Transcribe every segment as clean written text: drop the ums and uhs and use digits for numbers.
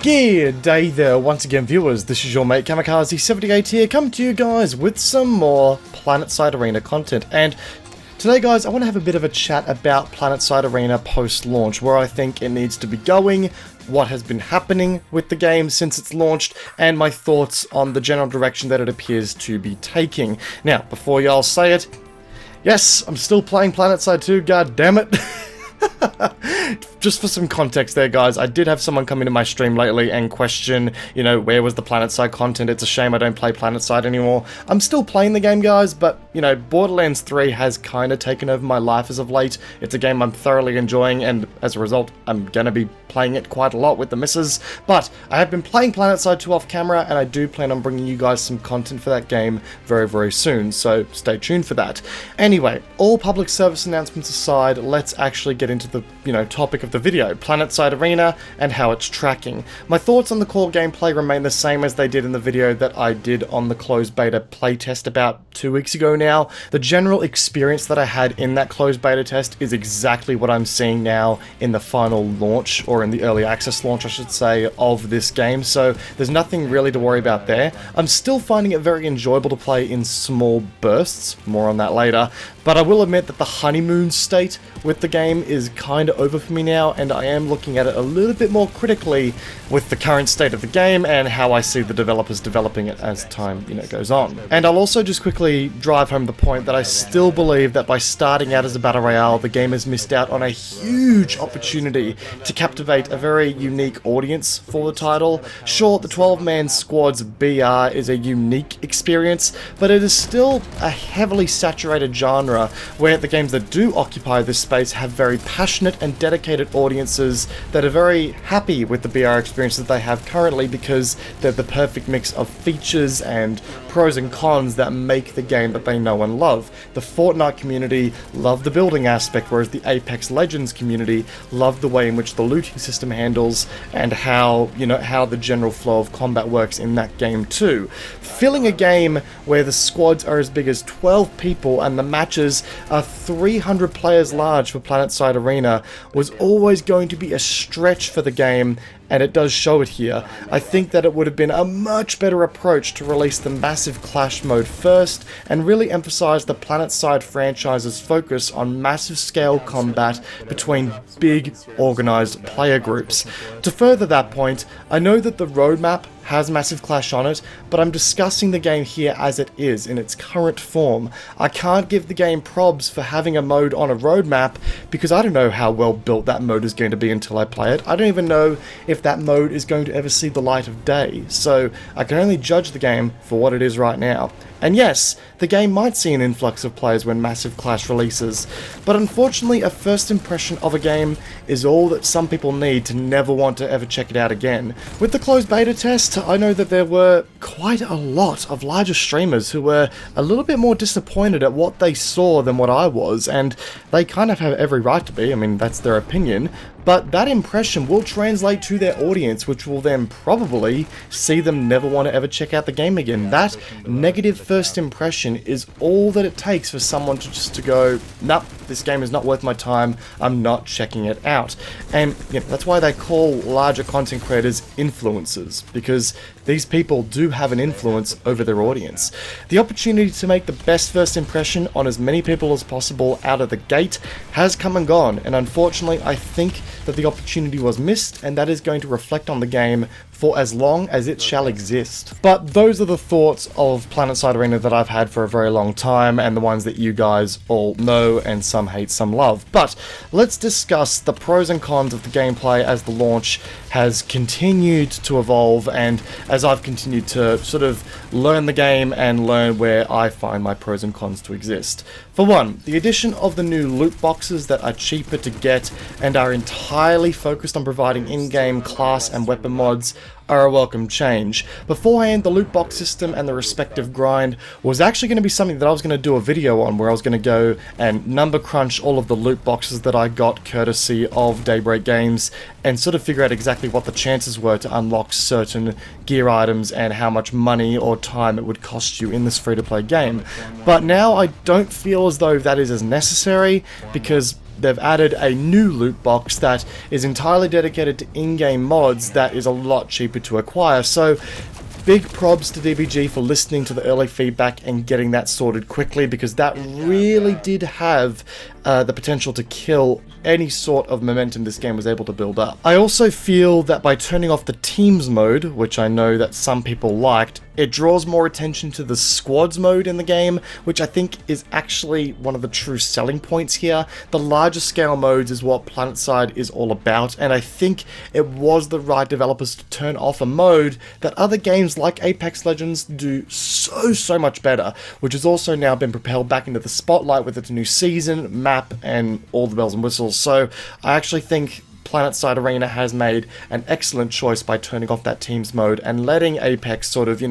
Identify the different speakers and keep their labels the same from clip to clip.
Speaker 1: Good day there once again, viewers. This is your mate Kamikaze78 here, coming to you guys with some more Planetside Arena content. And today, guys, I want to have a bit of a chat about Planetside Arena post-launch, where I think it needs to be going, what has been happening with the game since it's launched, and my thoughts on the general direction that it appears to be taking. Now, before y'all say it, yes, I'm still playing Planetside 2, god damn it. Just for some context there, guys, I did have someone come into my stream lately and question, you know, where was the Planetside content? It's a shame I don't play Planetside anymore. I'm still playing the game, guys, but, you know, Borderlands 3 has kind of taken over my life as of late. It's a game I'm thoroughly enjoying, and as a result, I'm gonna be playing it quite a lot with the missus. But I have been playing Planetside 2 off camera, and I do plan on bringing you guys some content for that game very, very soon, so stay tuned for that. Anyway, all public service announcements aside, let's actually get into the, you know, topic of the video, Planetside Arena and how it's tracking. My thoughts on the core gameplay remain the same as they did in the video that I did on the closed beta playtest about 2 weeks ago now. The general experience that I had in that closed beta test is exactly what I'm seeing now in the final launch, or in the early access launch I should say, of this game, so there's nothing really to worry about there. I'm still finding it very enjoyable to play in small bursts, more on that later, but I will admit that the honeymoon state with the game is kind of over for me now, and I am looking at it a little bit more critically with the current state of the game and how I see the developers developing it as time, you know, goes on. And I'll also just quickly drive home the point that I still believe that by starting out as a battle royale, the game has missed out on a huge opportunity to captivate a very unique audience for the title. Sure, the 12-man squad's BR is a unique experience, but it is still a heavily saturated genre where the games that do occupy this space have very passionate and dedicated audiences that are very happy with the BR experience that they have currently, because they're the perfect mix of features and pros and cons that make the game that they know and love. The Fortnite community love the building aspect, whereas the Apex Legends community love the way in which the looting system handles and how, you know, how the general flow of combat works in that game too. Filling a game where the squads are as big as 12 people and the matches are 300 players large for Planetside Arena was always going to be a stretch for the game, and it does show it here. I think that it would have been a much better approach to release the massive clash mode first and really emphasize the Planetside franchise's focus on massive scale combat between big organized player groups. To further that point, I know that the roadmap has Massive Clash on it, but I'm discussing the game here as it is, in its current form. I can't give the game probs for having a mode on a roadmap because I don't know how well built that mode is going to be until I play it. I don't even know if that mode is going to ever see the light of day, so I can only judge the game for what it is right now. And yes, the game might see an influx of players when Massive Clash releases, but unfortunately a first impression of a game is all that some people need to never want to ever check it out again. With the closed beta test, I know that there were quite a lot of larger streamers who were a little bit more disappointed at what they saw than what I was, and they kind of have every right to be. I mean, that's their opinion. But that impression will translate to their audience, which will then probably see them never want to ever check out the game again. That negative first impression is all that it takes for someone to just to go, nope, this game is not worth my time, I'm not checking it out. And you know, that's why they call larger content creators influencers, because these people do have an influence over their audience. The opportunity to make the best first impression on as many people as possible out of the gate has come and gone, and unfortunately I think that the opportunity was missed, and that is going to reflect on the game for as long as it shall exist. But those are the thoughts of Planetside Arena that I've had for a very long time, and the ones that you guys all know, and some hate, some love. But let's discuss the pros and cons of the gameplay as the launch has continued to evolve, and as I've continued to sort of learn the game and learn where I find my pros and cons to exist. For one, the addition of the new loot boxes that are cheaper to get and are entirely focused on providing in-game class and weapon mods are a welcome change. Beforehand, the loot box system and the respective grind was actually going to be something that I was going to do a video on, where I was going to go and number crunch all of the loot boxes that I got courtesy of Daybreak Games and sort of figure out exactly what the chances were to unlock certain gear items and how much money or time it would cost you in this free-to-play game. But now I don't feel as though that is as necessary, because they've added a new loot box that is entirely dedicated to in-game mods that is a lot cheaper to acquire. So big probs to DBG for listening to the early feedback and getting that sorted quickly, because that really did have the potential to kill any sort of momentum this game was able to build up. I also feel that by turning off the teams mode, which I know that some people liked, it draws more attention to the squads mode in the game, which I think is actually one of the true selling points here. The larger scale modes is what Planetside is all about, and I think it was the right developers to turn off a mode that other games like Apex Legends do so much better, which has also now been propelled back into the spotlight with its new season, map, and all the bells and whistles. So I actually think Planetside Arena has made an excellent choice by turning off that teams mode and letting Apex sort of,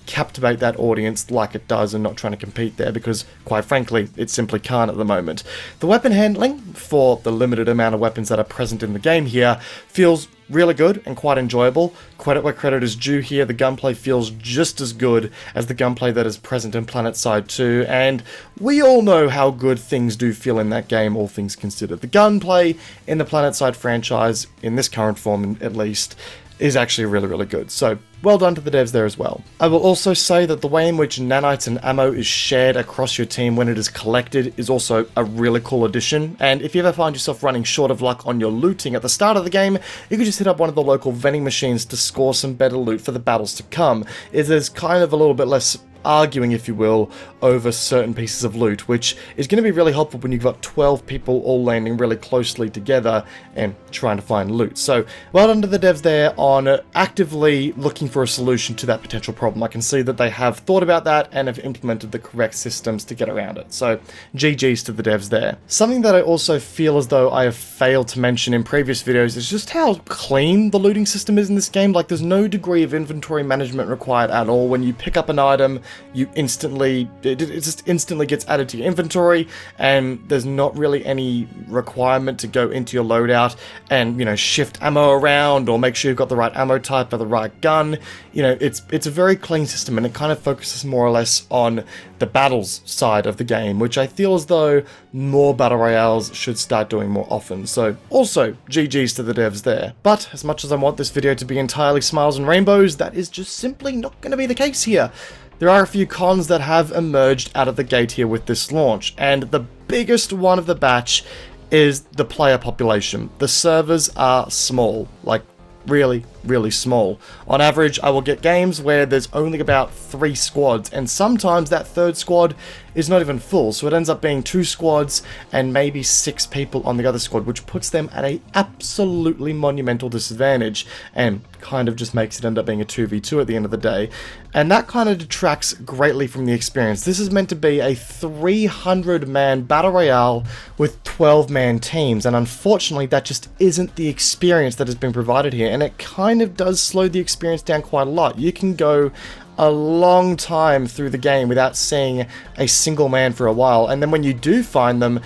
Speaker 1: captivate that audience like it does, and not trying to compete there, because quite frankly it simply can't at the moment. The weapon handling for the limited amount of weapons that are present in the game here feels really good and quite enjoyable. Credit where credit is due here, the gunplay feels just as good as the gunplay that is present in Planetside 2, and we all know how good things do feel in that game, all things considered. The gunplay in the Planetside franchise, in this current form at least, is actually really good. So well done to the devs there as well. I will also say that the way in which nanites and ammo is shared across your team when it is collected is also a really cool addition, and if you ever find yourself running short of luck on your looting at the start of the game, you can just hit up one of the local vending machines to score some better loot for the battles to come. There's kind of a little bit less arguing, if you will, over certain pieces of loot, which is going to be really helpful when you've got 12 people all landing really closely together and trying to find loot. So well done to the devs there on actively looking for a solution to that potential problem. I can see that they have thought about that and have implemented the correct systems to get around it. So GG's to the devs there. Something that I also feel as though I have failed to mention in previous videos is just how clean the looting system is in this game. Like, there's no degree of inventory management required at all. When you pick up an item, it just instantly gets added to your inventory, and there's not really any requirement to go into your loadout and, shift ammo around or make sure you've got the right ammo type or the right gun. It's a very clean system, and it kind of focuses more or less on the battles side of the game, which I feel as though more battle royales should start doing more often. So also GG's to the devs there. But as much as I want this video to be entirely smiles and rainbows, that is just simply not going to be the case here. There are a few cons that have emerged out of the gate here with this launch, and the biggest one of the batch is the player population. The servers are small, like really small. On average, I will get games where there's only about 3 squads, and sometimes that third squad is not even full, so it ends up being 2 squads and maybe 6 people on the other squad, which puts them at a absolutely monumental disadvantage and kind of just makes it end up being a 2v2 at the end of the day, and that kind of detracts greatly from the experience. This is meant to be a 300-man battle royale with 12-man teams, and unfortunately that just isn't the experience that has been provided here, and it kind of does slow the experience down quite a lot. You can go a long time through the game without seeing a single man for a while, and then when you do find them,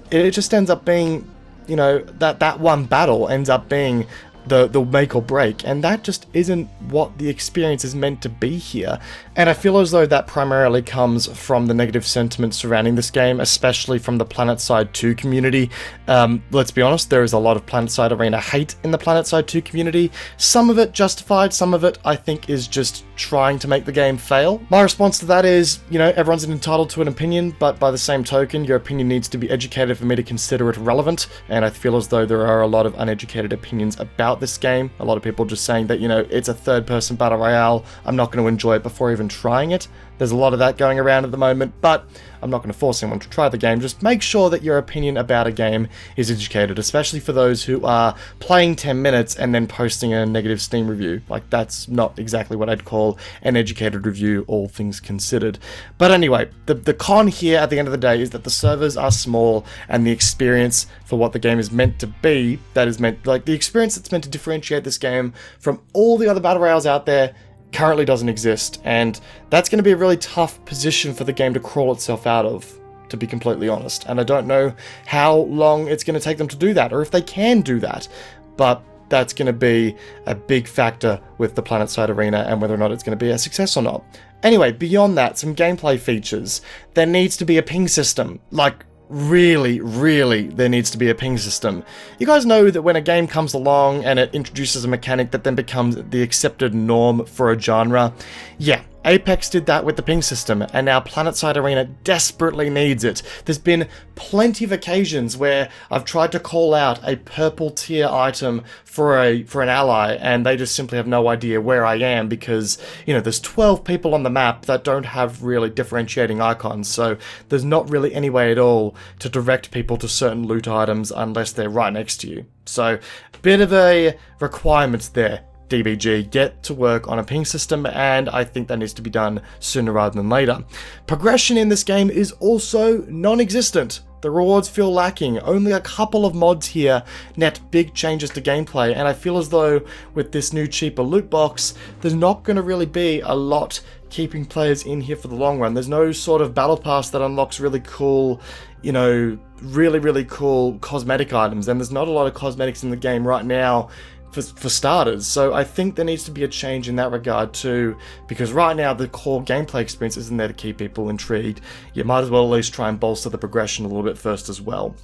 Speaker 1: it just ends up being, that one battle ends up being the make or break, and that just isn't what the experience is meant to be here. And I feel as though that primarily comes from the negative sentiment surrounding this game, especially from the Planetside 2 community. Let's be honest, there is a lot of Planetside Arena hate in the Planetside 2 community. Some of it justified, some of it I think is just trying to make the game fail. My response to that is, everyone's entitled to an opinion, but by the same token, your opinion needs to be educated for me to consider it relevant, and I feel as though there are a lot of uneducated opinions about this game. A lot of people just saying that, it's a third-person battle royale, I'm not going to enjoy it before even trying it. There's a lot of that going around at the moment, but I'm not going to force anyone to try the game. Just make sure that your opinion about a game is educated, especially for those who are playing 10 minutes and then posting a negative Steam review. Like, that's not exactly what I'd call an educated review, all things considered. But anyway, the con here at the end of the day is that the servers are small, and the experience for what the game is meant to be, the experience that's meant to differentiate this game from all the other battle royales out there, currently doesn't exist, and that's going to be a really tough position for the game to crawl itself out of, to be completely honest. And I don't know how long it's going to take them to do that, or if they can do that, but that's going to be a big factor with the Planetside Arena and whether or not it's going to be a success or not. Anyway, beyond that, some gameplay features. There needs to be a ping system. Like, really, there needs to be a ping system. You guys know that when a game comes along and it introduces a mechanic that then becomes the accepted norm for a genre, yeah, Apex did that with the ping system, and now Planetside Arena desperately needs it. There's been plenty of occasions where I've tried to call out a purple tier item for an ally, and they just simply have no idea where I am because, you know, there's 12 people on the map that don't have really differentiating icons, so there's not really any way at all to direct people to certain loot items unless they're right next to you. So, bit of a requirement there. DBG, get to work on a ping system, and I think that needs to be done sooner rather than later. Progression in this game is also non-existent. The rewards feel lacking. Only a couple of mods here net big changes to gameplay, and I feel as though with this new cheaper loot box, there's not going to really be a lot keeping players in here for the long run. There's no sort of battle pass that unlocks really cool, you know, really cool cosmetic items, and there's not a lot of cosmetics in the game right now for starters, so I think there needs to be a change in that regard too, because right now the core gameplay experience isn't there to keep people intrigued. You might as well at least try and bolster the progression a little bit first as well.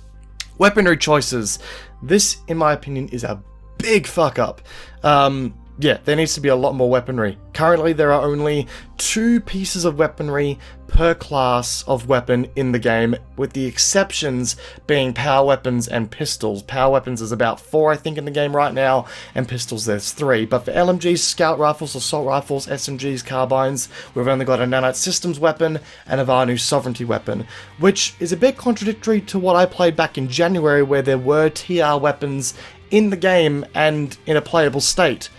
Speaker 1: Weaponry choices. This, in my opinion, is a big fuck up. Yeah, there needs to be a lot more weaponry. Currently, there are only 2 pieces of weaponry per class of weapon in the game, with the exceptions being power weapons and pistols. Power weapons is about 4, I think, in the game right now, and pistols there's 3. But for LMGs, scout rifles, assault rifles, SMGs, carbines, we've only got a nanite systems weapon and a Vanu sovereignty weapon, which is a bit contradictory to what I played back in January, where there were TR weapons in the game and in a playable state.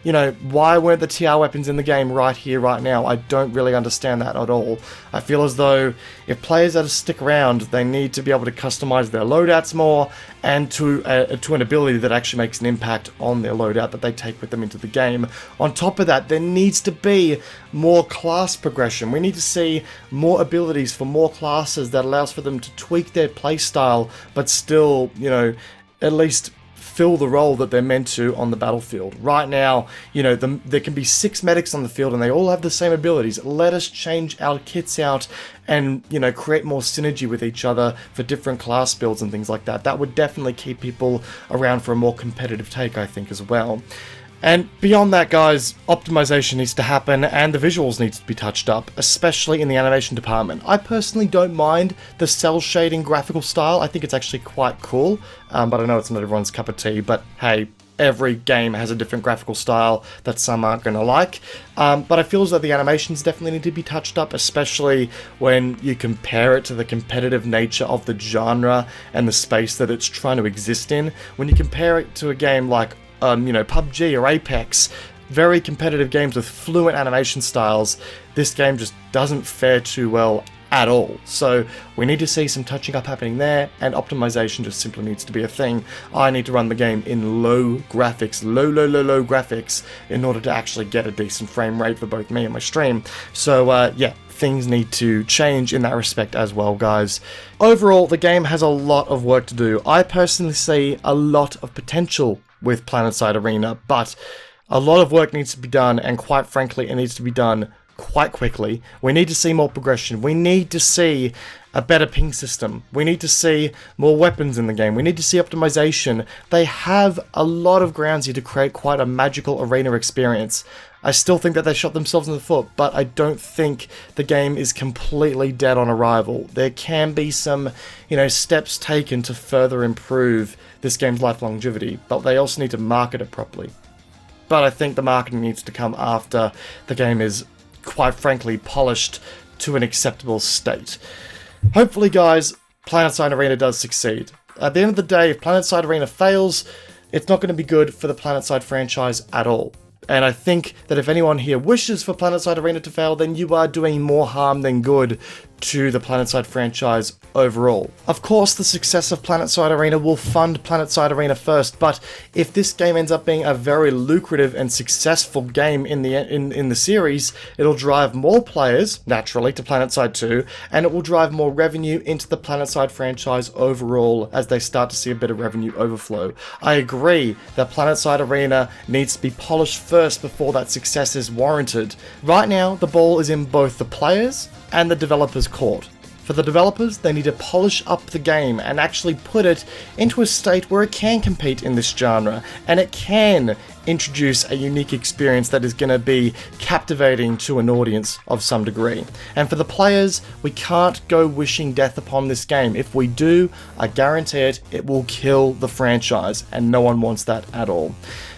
Speaker 1: You know, why weren't the TR weapons in the game right here, right now? I don't really understand that at all. I feel as though if players are to stick around, they need to be able to customize their loadouts more, and to an ability that actually makes an impact on their loadout that they take with them into the game. On top of that, there needs to be more class progression. We need to see more abilities for more classes that allows for them to tweak their playstyle, but still, you know, at least fill the role that they're meant to on the battlefield. Right now, you know, there can be 6 medics on the field and they all have the same abilities. Let us change our kits out and, you know, create more synergy with each other for different class builds and things like that. That would definitely keep people around for a more competitive take, I think, as well. And beyond that, guys, optimization needs to happen and the visuals need to be touched up, especially in the animation department. I personally don't mind the cell shading graphical style. I think it's actually quite cool, but I know it's not everyone's cup of tea, but hey, every game has a different graphical style that some aren't going to like. But I feel as though the animations definitely need to be touched up, especially when you compare it to the competitive nature of the genre and the space that it's trying to exist in. When you compare it to a game like you know, PUBG or Apex, very competitive games with fluent animation styles, this game just doesn't fare too well at all. So we need to see some touching up happening there, and optimization just simply needs to be a thing. I need to run the game in low graphics, low graphics, in order to actually get a decent frame rate for both me and my stream. So yeah, things need to change in that respect as well, guys. Overall, the game has a lot of work to do. I personally see a lot of potential with Planetside Arena, but a lot of work needs to be done, and quite frankly, it needs to be done quite quickly. We need to see more progression. We need to see a better ping system. We need to see more weapons in the game. We need to see optimization. They have a lot of grounds here to create quite a magical arena experience. I still think that they shot themselves in the foot, but I don't think the game is completely dead on arrival. There can be some, you know, steps taken to further improve this game's life longevity, but they also need to market it properly. But I think the marketing needs to come after the game is, quite frankly, polished to an acceptable state. Hopefully, guys, Planetside Arena does succeed. At the end of the day, if Planetside Arena fails, it's not going to be good for the Planetside franchise at all. And I think that if anyone here wishes for Planetside Arena to fail, then you are doing more harm than good to the Planetside franchise overall. Of course, the success of Planetside Arena will fund Planetside Arena first, but if this game ends up being a very lucrative and successful game in the series, it'll drive more players, naturally, to Planetside 2, and it will drive more revenue into the Planetside franchise overall as they start to see a bit of revenue overflow. I agree that Planetside Arena needs to be polished first before that success is warranted. Right now, the ball is in both the players and the developers' court. For the developers, they need to polish up the game and actually put it into a state where it can compete in this genre, and it can introduce a unique experience that is going to be captivating to an audience of some degree. And for the players, we can't go wishing death upon this game. If we do, I guarantee it will kill the franchise, and no one wants that at all.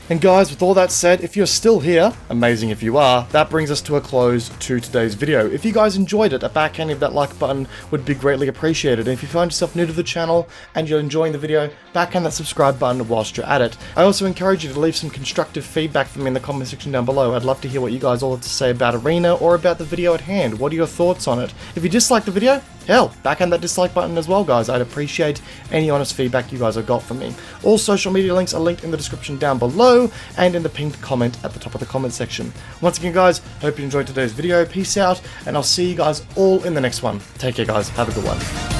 Speaker 1: And guys, with all that said, if you're still here, amazing if you are, that brings us to a close to today's video. If you guys enjoyed it, a backhand of that like button would be greatly appreciated. And if you find yourself new to the channel and you're enjoying the video, backhand that subscribe button whilst you're at it. I also encourage you to leave some constructive feedback for me in the comment section down below. I'd love to hear what you guys all have to say about Arena or about the video at hand. What are your thoughts on it? If you dislike the video, hell, backhand that dislike button as well, guys. I'd appreciate any honest feedback you guys have got from me. All social media links are linked in the description down below and in the pinned comment at the top of the comment section. Once again, guys, hope you enjoyed today's video. Peace out, and I'll see you guys all in the next one. Take care, guys. Have a good one.